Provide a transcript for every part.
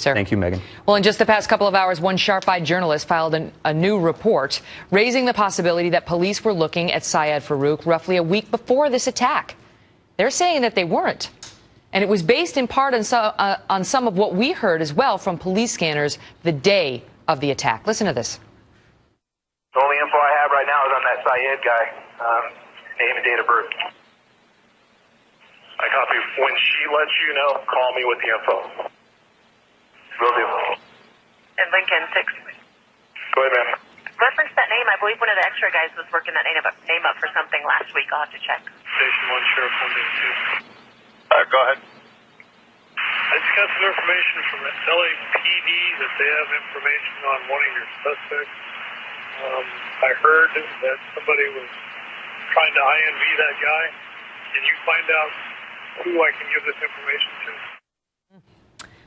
sir. Thank you, Megyn. Well, in just the past couple of hours, one sharp-eyed journalist filed a new report raising the possibility that police were looking at Syed Farook roughly a week before this attack. They're saying that they weren't. And it was based in part on some of what we heard as well from police scanners the day of the attack. Listen to this. The only info I have right now is on that Syed guy, name and date of birth. I copy. When she lets you know, call me with the info. Will do. And Lincoln, 6. Go ahead, ma'am. Reference that name. I believe one of the extra guys was working that name up for something last week. I'll have to check. Station 1, Sheriff 182. Go ahead. I just got some information from the LAPD that they have information on one of your suspects. I heard that somebody was trying to INV that guy. Can you find out who I can give this information to?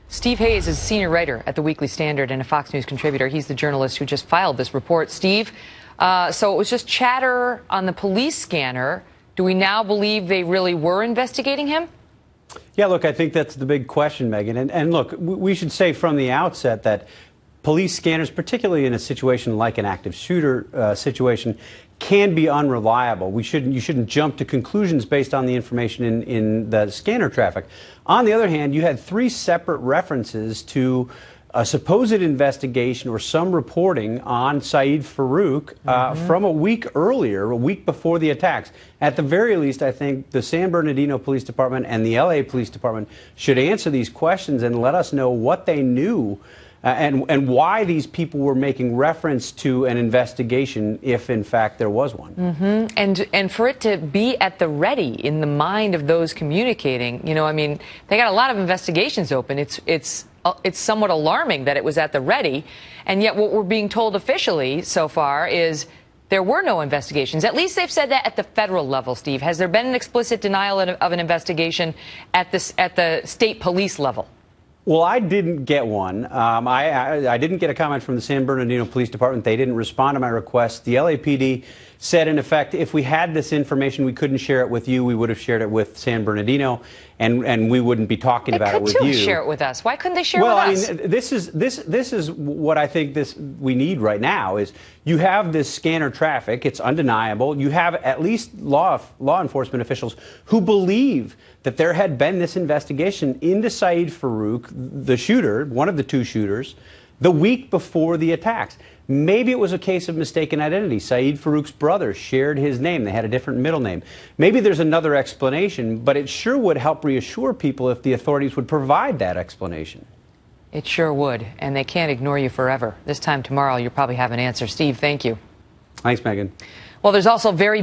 Steve Hayes is a senior writer at the Weekly Standard and a Fox News contributor. He's the journalist who just filed this report. Steve, so it was just chatter on the police scanner. Do we now believe they really were investigating him? Yeah, look, I think that's the big question, Megyn. And look, we should say from the outset that police scanners, particularly in a situation like an active shooter situation, can be unreliable. You shouldn't jump to conclusions based on the information in the scanner traffic. On the other hand, you had 3 separate references to a supposed investigation or some reporting on Syed Farook from a week earlier, a week before the attacks. At the very least, I think the San Bernardino Police Department and the LA Police Department should answer these questions and let us know what they knew and why these people were making reference to an investigation, if in fact there was one. And for it to be at the ready in the mind of those communicating, you know, I mean, they got a lot of investigations open. It's somewhat alarming that it was at the ready, and yet what we're being told officially so far is there were no investigations. At least they've said that at the federal level, Steve. Has there been an explicit denial of an investigation at the state police level? Well, I didn't get one. I didn't get a comment from the San Bernardino Police Department. They didn't respond to my request. The LAPD said, in effect, if we had this information, we couldn't share it with you. We would have shared it with San Bernardino, and we wouldn't be talking about it with you. They could too share it with us. Why couldn't they share it with us? Well, I mean, this is what I think we need right now is you have this scanner traffic. It's undeniable. You have at least law enforcement officials who believe that there had been this investigation into Syed Farook, the shooter, one of the 2 shooters, the week before the attacks. Maybe it was a case of mistaken identity. Syed Farook's brother shared his name. They had a different middle name. Maybe there's another explanation, but it sure would help reassure people if the authorities would provide that explanation. It sure would, and they can't ignore you forever. This time tomorrow, you'll probably have an answer. Steve, thank you. Thanks, Megyn. Well, there's also very